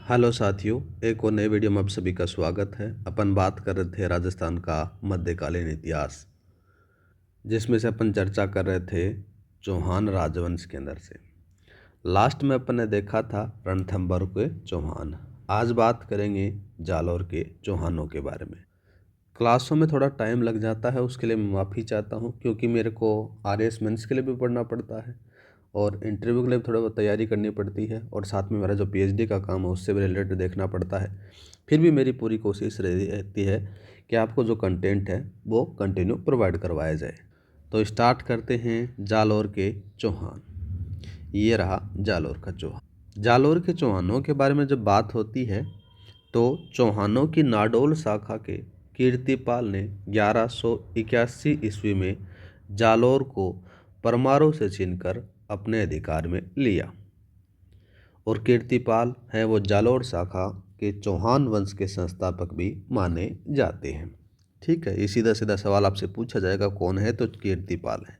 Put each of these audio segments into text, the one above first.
Hello साथियों, एक और नए वीडियो में आप सभी का स्वागत है। अपन बात कर रहे थे राजस्थान का मध्यकालीन इतिहास, जिसमें से अपन चर्चा कर रहे थे चौहान राजवंश के अंदर से। लास्ट में अपन ने देखा था रणथंभौर के चौहान। आज बात करेंगे जालौर के चौहानों के बारे में। क्लासों में थोड़ा टाइम लग जाता है, उसके लिए मैं माफ़ी चाहता हूँ, क्योंकि मेरे को RAS मेंस के लिए भी पढ़ना पड़ता है और इंटरव्यू के लिए भी थोड़ा बहुत तैयारी करनी पड़ती है, और साथ में मेरा जो PhD का काम है उससे भी रिलेटेड देखना पड़ता है। फिर भी मेरी पूरी कोशिश रहती है कि आपको जो कंटेंट है वो कंटिन्यू प्रोवाइड करवाया जाए। तो स्टार्ट करते हैं जालौर के चौहान। ये रहा जालौर का चौहान। जालौर के चौहानों के बारे में जब बात होती है तो चौहानों की नाडोल शाखा के कीर्तिपाल ने 1181 ईस्वी में जालौर को परमारों से छीनकर अपने अधिकार में लिया, और कीर्तिपाल हैं वो जालौर शाखा के चौहान वंश के संस्थापक भी माने जाते हैं। ठीक है, ये सीधा सीधा सवाल आपसे पूछा जाएगा कौन है, तो कीर्तिपाल है।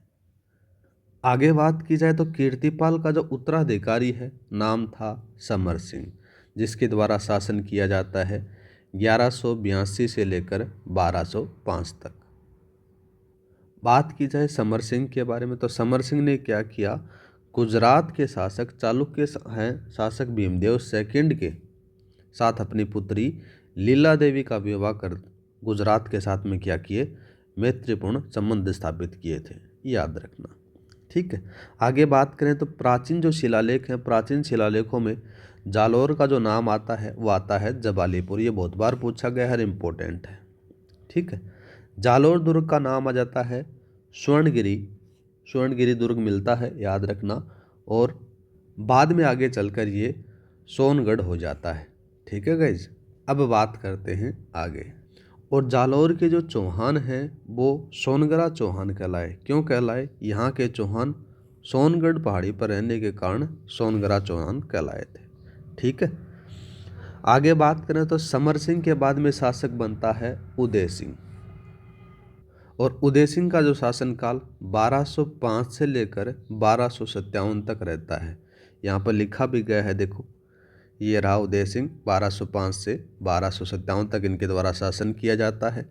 आगे बात की जाए तो कीर्तिपाल का जो उत्तराधिकारी है नाम था समर सिंह, जिसके द्वारा शासन किया जाता है 1182 से लेकर 1205 तक। बात की जाए समर सिंह के बारे में तो समर सिंह ने क्या किया, गुजरात के शासक चालुक्य हैं शासक भीमदेव सेकंड के साथ अपनी पुत्री लीला देवी का विवाह कर गुजरात के साथ में क्या किए, मैत्रीपूर्ण संबंध स्थापित किए थे, याद रखना। ठीक है, आगे बात करें तो प्राचीन जो शिलालेख हैं, प्राचीन शिलालेखों में जालौर का जो नाम आता है वो आता है जबालीपुर। ये बहुत बार पूछा गया है, इम्पोर्टेंट है। ठीक है, जालौर दुर्ग का नाम आ जाता है स्वर्णगिरी। स्वर्णगिरी दुर्ग मिलता है, याद रखना। और बाद में आगे चलकर ये सोनगढ़ हो जाता है। ठीक है गाइज, अब बात करते हैं आगे। और जालौर के जो चौहान हैं वो सोनगरा चौहान कहलाए। क्यों कहलाए? यहाँ के चौहान सोनगढ़ पहाड़ी पर रहने के कारण सोनगरा चौहान कहलाए थे। ठीक है, आगे बात करें तो समर सिंह के बाद में शासक बनता है उदय सिंह। और उदय सिंह का जो शासनकाल 1205 से लेकर 1257 तक रहता है। यहाँ पर लिखा भी गया है, देखो ये रहा उदय सिंह। 1205 से 1257 तक इनके द्वारा शासन किया जाता है।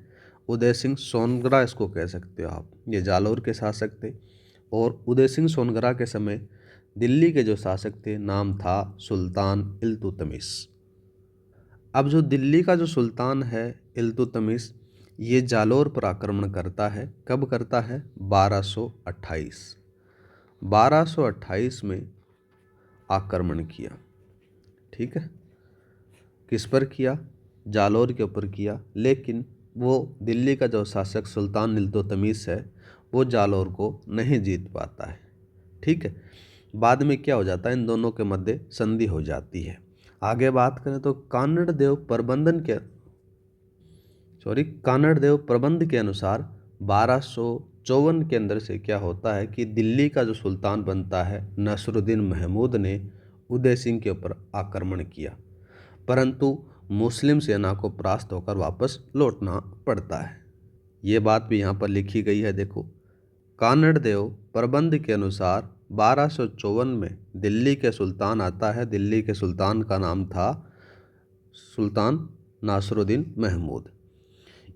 उदय सिंह सोनगरा इसको कह सकते हो आप, ये जालौर के शासक थे। और उदय सिंह सोनगरा के समय दिल्ली के जो शासक थे नाम था सुल्तान इल्तुतमिश। अब जो दिल्ली का जो सुल्तान है इल्तुतमिश, ये जालौर पर आक्रमण करता है। कब करता है? 1228। 1228 में आक्रमण किया। ठीक है, किस पर किया? जालौर के ऊपर किया। लेकिन वो दिल्ली का जो शासक सुल्तान इल्तुतमिश है वो जालौर को नहीं जीत पाता है। ठीक है, बाद में क्या हो जाता है, इन दोनों के मध्य संधि हो जाती है। आगे बात करें तो कानड़ देव प्रबंध के अनुसार 1254 के अंदर से क्या होता है कि दिल्ली का जो सुल्तान बनता है नसरुद्दीन महमूद ने उदय सिंह के ऊपर आक्रमण किया, परंतु मुस्लिम सेना को परास्त होकर वापस लौटना पड़ता है। ये बात भी यहाँ पर लिखी गई है, देखो। कानड़ देव प्रबंध के अनुसार 1254 में दिल्ली के सुल्तान आता है। दिल्ली के सुल्तान का नाम था सुल्तान नासरुद्दीन महमूद।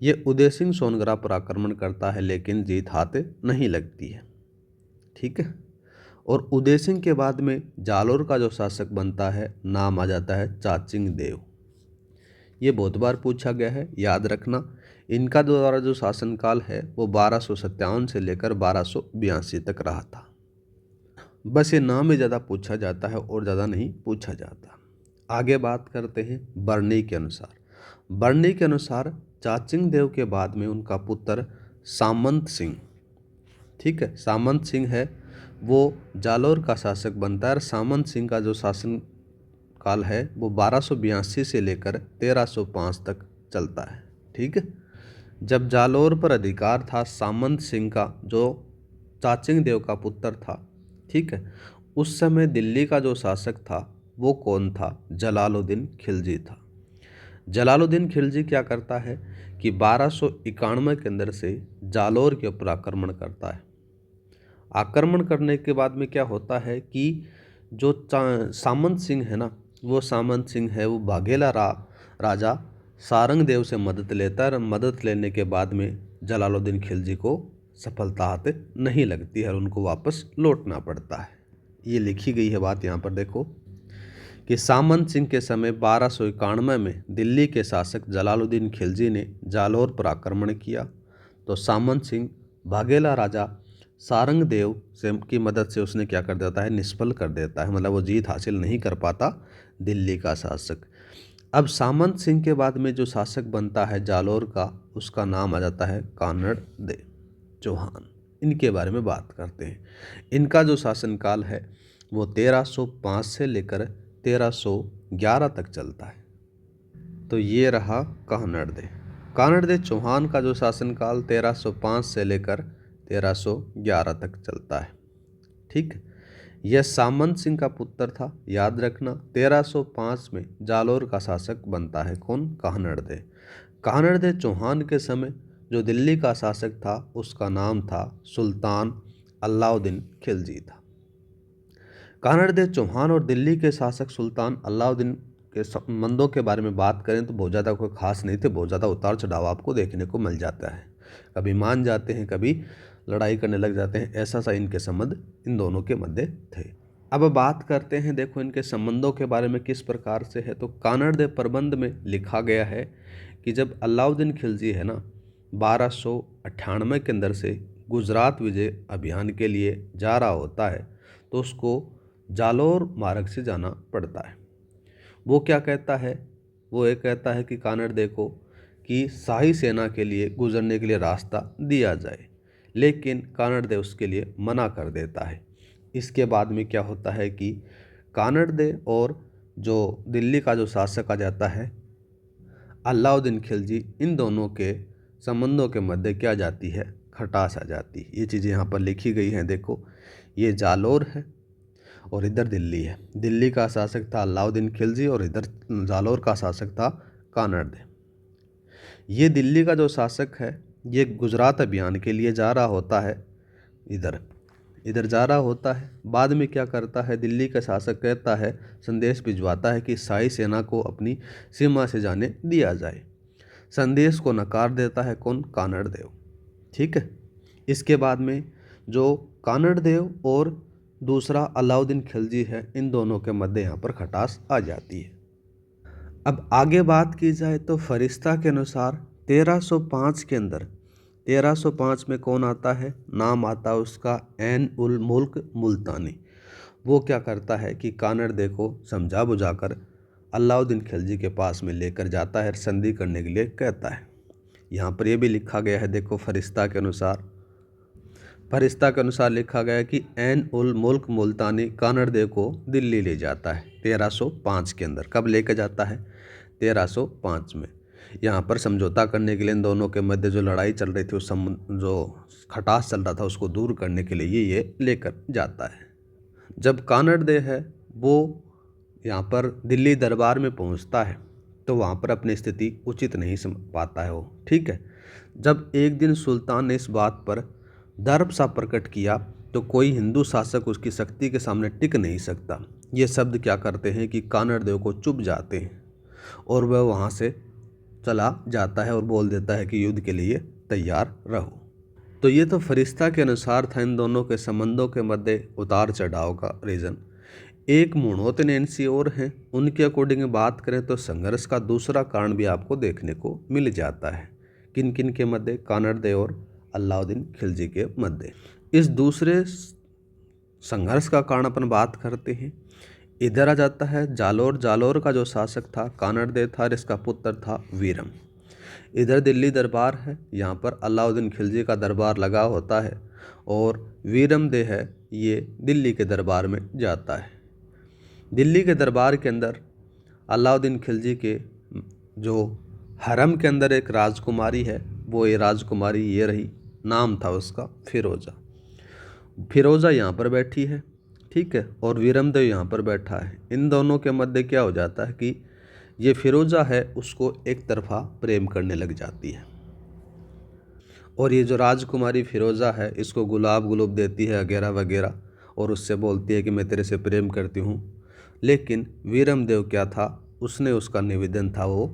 ये उदय सिंह सोनगरा पर आक्रमण करता है, लेकिन जीत हाथ नहीं लगती है। ठीक है, और उदय सिंह के बाद में जालौर का जो शासक बनता है नाम आ जाता है चाचिंग देव। ये बहुत बार पूछा गया है, याद रखना। इनका द्वारा जो शासनकाल है वो 1257 से लेकर 1282 तक रहा था। बस ये नाम ही ज़्यादा पूछा जाता है और ज़्यादा नहीं पूछा जाता। आगे बात करते हैं बरनी के अनुसार। बरनी के अनुसार चाचिंग देव के बाद में उनका पुत्र सामंत सिंह, ठीक है, सामंत सिंह है वो जालौर का शासक बनता है। और सामंत सिंह का जो शासन काल है वो 1282 से लेकर 1305 तक चलता है। ठीक है, जब जालौर पर अधिकार था सामंत सिंह का, जो चाचिंग देव का पुत्र था, ठीक है, उस समय दिल्ली का जो शासक था वो कौन था? जलालुद्दीन खिलजी था। जलालुद्दीन खिलजी क्या करता है कि 1291 के अंदर से जालौर के ऊपर आक्रमण करता है। आक्रमण करने के बाद में क्या होता है कि जो सामंत सिंह है ना, वो सामंत सिंह है वो राजा सारंग देव से मदद लेता है और मदद लेने के बाद में जलालुद्दीन खिलजी को सफलता हाथ नहीं लगती है और उनको वापस लौटना पड़ता है। ये लिखी गई है बात यहाँ पर देखो कि सामंत सिंह के समय 1291 में दिल्ली के शासक जलालुद्दीन खिलजी ने जालौर पर आक्रमण किया तो सामंत सिंह बाघेला राजा सारंग देव से की मदद से उसने क्या कर देता है, निष्फल कर देता है, मतलब वो जीत हासिल नहीं कर पाता दिल्ली का शासक। अब सामंत सिंह के बाद में जो शासक बनता है जालौर का, उसका नाम आ जाता है कानड़ दे चौहान। इनके बारे में बात करते हैं। इनका जो शासनकाल है वो 1305 से लेकर 1311 तक चलता है। तो ये रहा कानड़ दे चौहान का जो शासनकाल 1305 से लेकर 1311 तक चलता है। ठीक, यह सामंत सिंह का पुत्र था। याद रखना 1305 में जालौर का शासक बनता है कौन, कानड़ दे चौहान के समय जो दिल्ली का शासक था उसका नाम था सुल्तान अलाउद्दीन खिलजी था। कानड़ दे चौहान और दिल्ली के शासक सुल्तान अलाउद्दीन के संबंधों के बारे में बात करें तो बहुत ज़्यादा कोई खास नहीं थे, बहुत ज़्यादा उतार चढ़ाव आपको देखने को मिल जाता है। कभी मान जाते हैं, कभी लड़ाई करने लग जाते हैं, ऐसा सा इनके संबंध इन दोनों के मध्य थे। अब बात करते हैं देखो इनके संबंधों के बारे में किस प्रकार से है। तो कानड़ दे प्रबंध में लिखा गया है कि जब अलाउद्दीन खिलजी है ना 1298 के अंदर से गुजरात विजय अभियान के लिए जा रहा होता है तो उसको जालौर मार्ग से जाना पड़ता है। वो क्या कहता है, वो ये कहता है कि कानड़ दे को कि शाही सेना के लिए गुजरने के लिए रास्ता दिया जाए, लेकिन कानड़ दे उसके लिए मना कर देता है। इसके बाद में क्या होता है कि कानड़ दे और जो दिल्ली का जो शासक आ जाता है अलाउद्दीन खिलजी, इन दोनों के संबंधों के मध्य क्या जाती है, खटास आ जाती है। ये चीज़ें यहाँ पर लिखी गई हैं। देखो ये जालौर है और इधर दिल्ली है। दिल्ली का शासक था अलाउद्दीन खिलजी और इधर जालौर का शासक था कानड़ दे। ये दिल्ली का जो शासक है ये गुजरात अभियान के लिए जा रहा होता है, इधर जा रहा होता है। बाद में क्या करता है, दिल्ली का शासक कहता है, संदेश भिजवाता है कि शाही सेना को अपनी सीमा से जाने दिया जाए। संदेश को नकार देता है कौन, कानड़ देव। ठीक है, इसके बाद में जो कानड़ देव और दूसरा अलाउद्दीन खिलजी है, इन दोनों के मध्य यहाँ पर खटास आ जाती है। अब आगे बात की जाए तो फरिश्ता के अनुसार 1305 के अंदर 1305 में कौन आता है, नाम आता है उसका ऐन उल मुल्क मुल्तानी। वो क्या करता है कि कानड़ दे को समझा बुझाकर अलाउद्दीन खिलजी के पास में लेकर जाता है, संधि करने के लिए कहता है। यहाँ पर यह भी लिखा गया है, देखो फरिश्ता के अनुसार लिखा गया है कि ऐन उल मुल्क मुल्तानी कानड़ दे को दिल्ली ले जाता है 1305 के अंदर। कब लेकर जाता है, 1305 में। यहाँ पर समझौता करने के लिए इन दोनों के मध्य जो लड़ाई चल रही थी, उस जो खटास चल रहा था उसको दूर करने के लिए ये लेकर जाता है। जब कानड़ दे है वो यहाँ पर दिल्ली दरबार में पहुँचता है तो वहाँ पर अपनी स्थिति उचित नहीं समझ पाता है वो। ठीक है, जब एक दिन सुल्तान ने इस बात पर दर्प सा प्रकट किया तो कोई हिंदू शासक उसकी शक्ति के सामने टिक नहीं सकता। ये शब्द क्या करते हैं कि कानड़ देव को चुभ जाते हैं और वह वहाँ से चला जाता है और बोल देता है कि युद्ध के लिए तैयार रहो। तो ये तो फरिश्ता के अनुसार था इन दोनों के संबंधों के मध्य उतार चढ़ाव का रीज़न। एक मुणोत नैन्सी और हैं, उनके अकॉर्डिंग बात करें तो संघर्ष का दूसरा कारण भी आपको देखने को मिल जाता है। किन किन के मध्य, कानड़ दे और अलाउद्दीन खिलजी के मध्य। इस दूसरे संघर्ष का कारण अपन बात करते हैं। इधर आ जाता है जालौर का जो शासक था कानड़ दे था और इसका पुत्र था वीरम। इधर दिल्ली दरबार है, यहाँ पर अलाउद्दीन खिलजी का दरबार लगा होता है और वीरम दे है ये दिल्ली के दरबार में जाता है। दिल्ली के दरबार के अंदर अलाउद्दीन खिलजी के जो हरम के अंदर एक राजकुमारी है, वो ये राजकुमारी ये रही, नाम था उसका फिरोज़ा यहाँ पर बैठी है। ठीक है, और वीरमदेव यहाँ पर बैठा है। इन दोनों के मध्य क्या हो जाता है कि ये फिरोज़ा है उसको एक तरफा प्रेम करने लग जाती है और ये जो राजकुमारी फिरोज़ा है इसको गुलाब देती है वगैरह वगैरह और उससे बोलती है कि मैं तेरे से प्रेम करती हूँ। लेकिन वीरमदेव क्या था, उसने उसका निवेदन था वो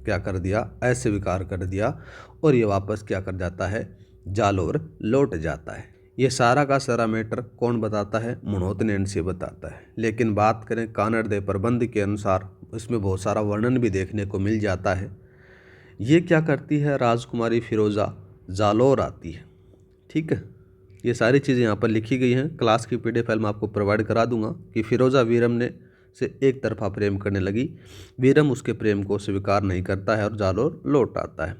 क्या कर दिया, अस्वीकार कर दिया और ये वापस क्या कर जाता है, जालोर लौट जाता है। ये सारा का सारा मैटर कौन बताता है, मनोहत नैन से बताता है। लेकिन बात करें कानड़देव प्रबंध के अनुसार, इसमें बहुत सारा वर्णन भी देखने को मिल जाता है। ये क्या करती है, राजकुमारी फिरोज़ा जालोर आती है। ठीक है, ये सारी चीज़ें यहाँ पर लिखी गई हैं। क्लास की PDF फाइल मैं आपको प्रोवाइड करा दूंगा कि फिरोज़ा वीरम ने से एक तरफा प्रेम करने लगी। वीरम उसके प्रेम को स्वीकार नहीं करता है और जालोर लौट आता है।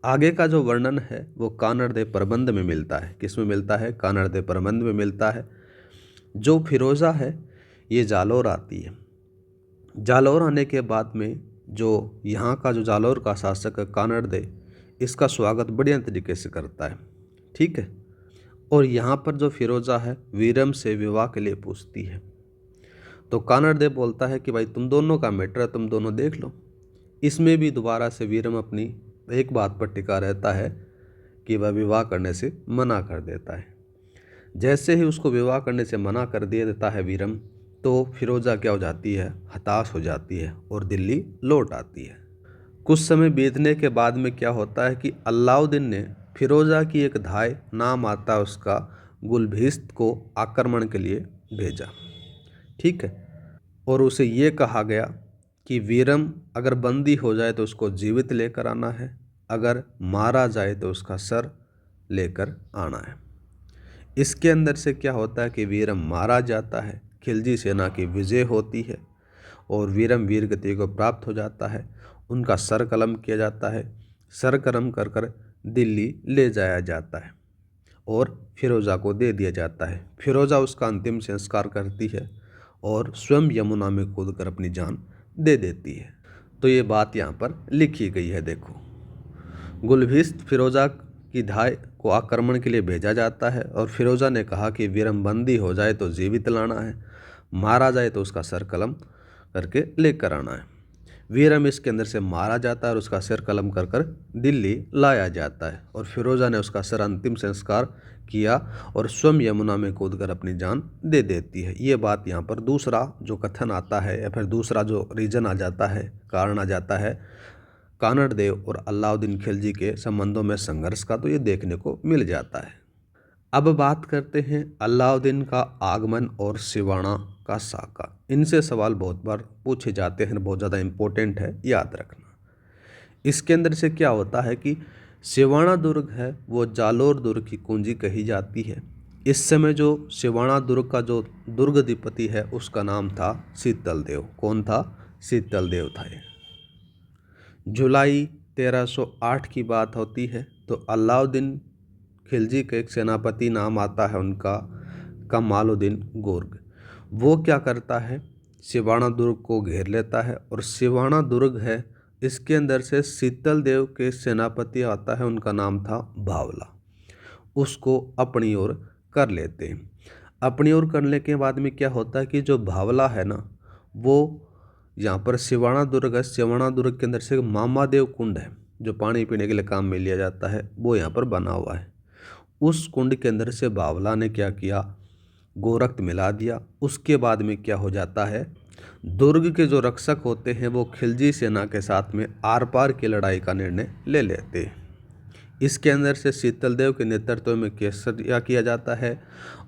आगे का जो वर्णन है वो कानड़देव प्रबंध में मिलता है। किस में मिलता है, कानड़देव प्रबंध में मिलता है। जो फिरोज़ा है ये जालोर आती है। जालोर आने के बाद में जो यहाँ का जो जालोर का शासक है कानड़देव, इसका स्वागत बढ़िया तरीके से करता है। ठीक है, और यहाँ पर जो फिरोज़ा है वीरम से विवाह के लिए पूछती है। तो कानड़देव बोलता है कि भाई तुम दोनों का मैटर है, तुम दोनों देख लो। इसमें भी दोबारा से वीरम अपनी एक बात पर टिका रहता है कि वह विवाह करने से मना कर देता है। जैसे ही उसको विवाह करने से मना कर दिया देता है वीरम, तो फिरोज़ा क्या हो जाती है, हताश हो जाती है और दिल्ली लौट आती है। कुछ समय बीतने के बाद में क्या होता है कि अलाउद्दीन ने फिरोज़ा की एक धाय, नाम आता है उसका, गुलभिस्त को आक्रमण के लिए भेजा। ठीक है, और उसे ये कहा गया कि वीरम अगर बंदी हो जाए तो उसको जीवित लेकर आना है, अगर मारा जाए तो उसका सर लेकर आना है। इसके अंदर से क्या होता है कि वीरम मारा जाता है, खिलजी सेना की विजय होती है और वीरम वीरगति को प्राप्त हो जाता है। उनका सर कलम किया जाता है, सर कलम कर कर दिल्ली ले जाया जाता है और फिरोज़ा को दे दिया जाता है। फिरोज़ा उसका अंतिम संस्कार करती है और स्वयं यमुना में कूदकर अपनी जान दे देती है। तो ये बात यहाँ पर लिखी गई है। देखो, गुलभिस्त फिरोज़ा की धाय को आक्रमण के लिए भेजा जाता है और फिरोज़ा ने कहा कि वीरम बंदी हो जाए तो जीवित लाना है, मारा जाए तो उसका सर कलम करके लेकर आना है। वीरम इसके अंदर से मारा जाता है और उसका सिर कलम कर कर दिल्ली लाया जाता है और फिरोज़ा ने उसका सिर अंतिम संस्कार किया और स्वयं यमुना में कूदकर अपनी जान दे देती है। ये बात यहाँ पर दूसरा जो कथन आता है या फिर दूसरा जो रीजन आ जाता है, कारण आ जाता है कानड़देव और अलाउद्दीन खिलजी के संबंधों में संघर्ष का, तो ये देखने को मिल जाता है। अब बात करते हैं अलाउद्दीन का आगमन और सिवाना का साका। इनसे सवाल बहुत बार पूछे जाते हैं, बहुत ज़्यादा इम्पोर्टेंट है, याद रखना। इसके अंदर से क्या होता है कि सिवाना दुर्ग है वो जालोर दुर्ग की कुंजी कही जाती है। इस समय जो सिवाना दुर्ग का जो दुर्गाधिपति है उसका नाम था शीतल देव। कौन था, शीतल देव था। ये जुलाई 1308 की बात होती है। तो अलाउद्दीन खिलजी का एक सेनापति, नाम आता है उनका कमालुद्दीन गुर्ग। वो क्या करता है, सिवाना दुर्ग को घेर लेता है और सिवाना दुर्ग है इसके अंदर से शीतल देव के सेनापति आता है, उनका नाम था भावला। उसको अपनी ओर कर लेते हैं। अपनी ओर करने के बाद में क्या होता है कि जो भावला है ना, वो यहाँ पर सिवाना दुर्ग है, सिवाना दुर्ग के अंदर से मामादेव कुंड है जो पानी पीने के लिए काम में लिया जाता है, वो यहाँ पर बना हुआ है। उस कुंड के अंदर से बावला ने क्या किया, गोरख मिला दिया। उसके बाद में क्या हो जाता है, दुर्ग के जो रक्षक होते हैं वो खिलजी सेना के साथ में आर पार की लड़ाई का निर्णय ले लेते हैं। इसके अंदर से शीतलदेव के नेतृत्व में केसरिया किया जाता है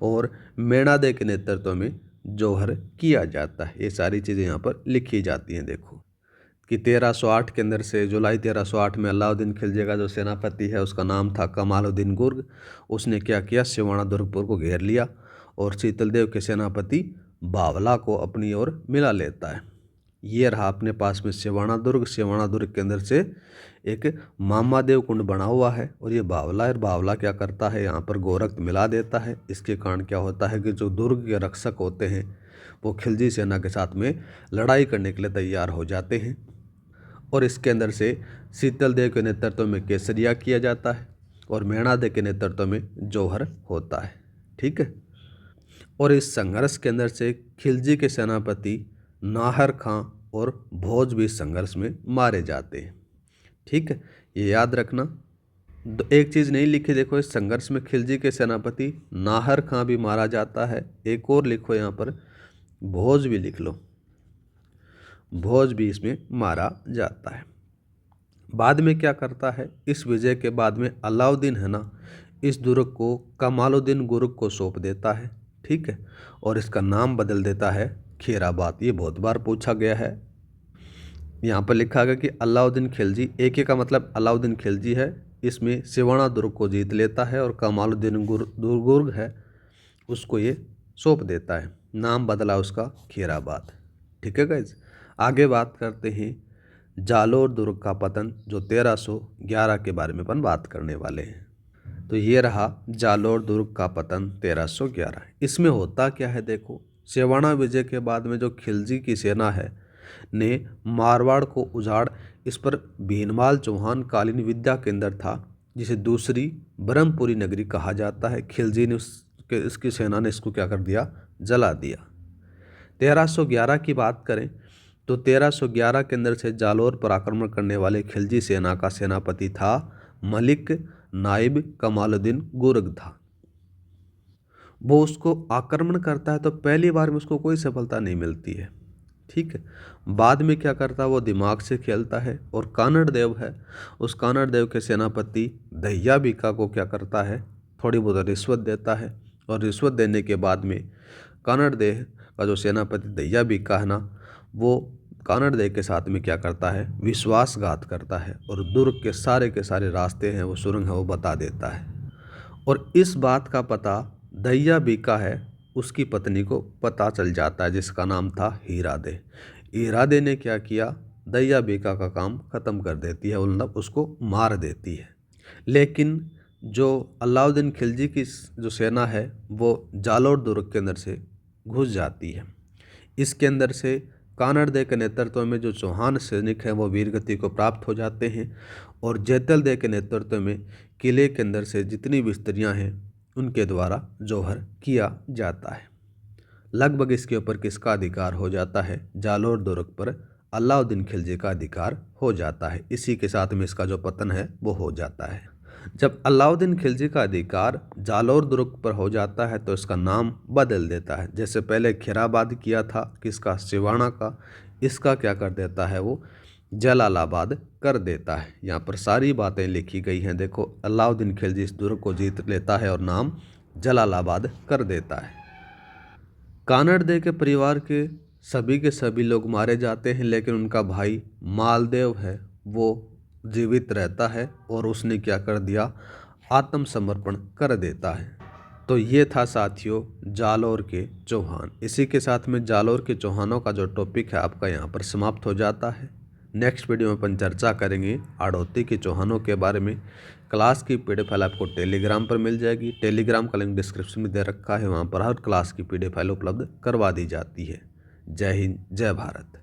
और मेणादेव के नेतृत्व में जौहर किया जाता है। ये सारी चीज़ें यहाँ पर लिखी जाती हैं। देखो कि 1308 के अंदर से जुलाई 1308 में अलाउद्दीन खिलजी का जो सेनापति है उसका नाम था कमालुद्दीन गुर्ग। उसने क्या किया, सिवाना दुर्गपुर को घेर लिया और शीतलदेव के सेनापति बावला को अपनी ओर मिला लेता है। ये रहा अपने पास में सिवाना दुर्ग। सिवाना दुर्ग के अंदर से एक मामादेव कुंड बना हुआ है और ये बावला है। बावला क्या करता है, यहाँ पर गोरख मिला देता है। इसके कारण क्या होता है कि जो दुर्ग के रक्षक होते हैं वो खिलजी सेना के साथ में लड़ाई करने के लिए तैयार हो जाते हैं और इसके अंदर से शीतलदेव के नेतृत्व में केसरिया किया जाता है और मेणादेव के नेतृत्व में जौहर होता है। ठीक है, और इस संघर्ष के अंदर से खिलजी के सेनापति नाहर खां और भोज भी संघर्ष में मारे जाते हैं। ठीक है, ये याद रखना। एक चीज़ नहीं लिखी, देखो इस संघर्ष में खिलजी के सेनापति नाहर खां भी मारा जाता है। एक और लिखो यहाँ पर, भोज भी लिख लो। भोज भी इसमें मारा जाता है। बाद में क्या करता है, इस विजय के बाद में अलाउद्दीन है ना, इस दुर्ग को कमालुद्दीन गुरुक को सौंप देता है, ठीक है, और इसका नाम बदल देता है खैराबाद। ये बहुत बार पूछा गया है। यहाँ पर लिखा गया कि अलाउद्दीन खिलजी, एक का मतलब अलाउद्दीन खिलजी है, इसमें सिवाना दुर्ग को जीत लेता है और कमालुद्दीन गुर्ग है उसको ये सौंप देता है। नाम बदला उसका खैराबाद, ठीक है गाइज। आगे बात करते हैं जालोर दुर्ग का पतन, जो 1311 के बारे में अपन बात करने वाले हैं। तो ये रहा जालोर दुर्ग का पतन 1311। इसमें होता क्या है देखो, सेवाना विजय के बाद में जो खिलजी की सेना है ने मारवाड़ को उजाड़ इस पर भीनमाल चौहान कालीन विद्या केंद्र था, जिसे दूसरी ब्रह्मपुरी नगरी कहा जाता है। खिलजी ने इसकी सेना ने इसको क्या कर दिया, जला दिया। 1311 की बात करें तो 1311 के अंदर से जालोर पर आक्रमण करने वाले खिलजी सेना का सेनापति था मलिक नाइब कमालुद्दीन गुर्ग था। वो उसको आक्रमण करता है तो पहली बार में उसको कोई सफलता नहीं मिलती है, ठीक है। बाद में क्या करता है, वो दिमाग से खेलता है और कानड़ देव है, उस कानड़ देव के सेनापति दहिया बीका को क्या करता है, थोड़ी बहुत रिश्वत देता है। और रिश्वत देने के बाद में कानड़ देव का जो सेनापति दहिया बीका है ना, वो कानड़ देव के साथ में क्या करता है, विश्वासघात करता है और दुर्ग के सारे रास्ते हैं, वो सुरंग है, वो बता देता है। और इस बात का पता दहिया बीका है उसकी पत्नी को पता चल जाता है, जिसका नाम था हीरादे। हीरादे ने क्या किया, दहिया बीका का काम ख़त्म कर देती है, मतलब उसको मार देती है। लेकिन जो अलाउद्दीन खिलजी की जो सेना है वो जालोर दुर्ग के अंदर से घुस जाती है। इसके अंदर से कानड़ देव के नेतृत्व में जो चौहान सैनिक हैं वो वीरगति को प्राप्त हो जाते हैं और जैतल देव के नेतृत्व में किले के अंदर से जितनी भी स्त्रियाँ हैं उनके द्वारा जौहर किया जाता है। लगभग इसके ऊपर किसका अधिकार हो जाता है, जालोर दुर्ग पर अलाउद्दीन खिलजी का अधिकार हो जाता है। इसी के साथ में इसका जो पतन है वो हो जाता है। जब अलाउद्दीन खिलजी का अधिकार जालोर दुर्ग पर हो जाता है तो इसका नाम बदल देता है। जैसे पहले खैराबाद किया था किसका, सिवाना का, इसका क्या कर देता है, वो जलालाबाद कर देता है। यहाँ पर सारी बातें लिखी गई हैं। देखो, अलाउद्दीन खिलजी इस दुर्ग को जीत लेता है और नाम जलालाबाद कर देता है। कानड़ देव के परिवार के सभी लोग मारे जाते हैं, लेकिन उनका भाई मालदेव है वो जीवित रहता है और उसने क्या कर दिया, आत्मसमर्पण कर देता है। तो ये था साथियों जालोर के चौहान। इसी के साथ में जालोर के चौहानों का जो टॉपिक है आपका यहाँ पर समाप्त हो जाता है। नेक्स्ट वीडियो में अपन चर्चा करेंगे हाड़ौती के चौहानों के बारे में। क्लास की पीडीएफ फाइल आपको टेलीग्राम पर मिल जाएगी। टेलीग्राम का लिंक डिस्क्रिप्शन में दे रखा है, वहाँ पर हर क्लास की पीडीएफ फाइल उपलब्ध करवा दी जाती है। जय हिंद, जय भारत।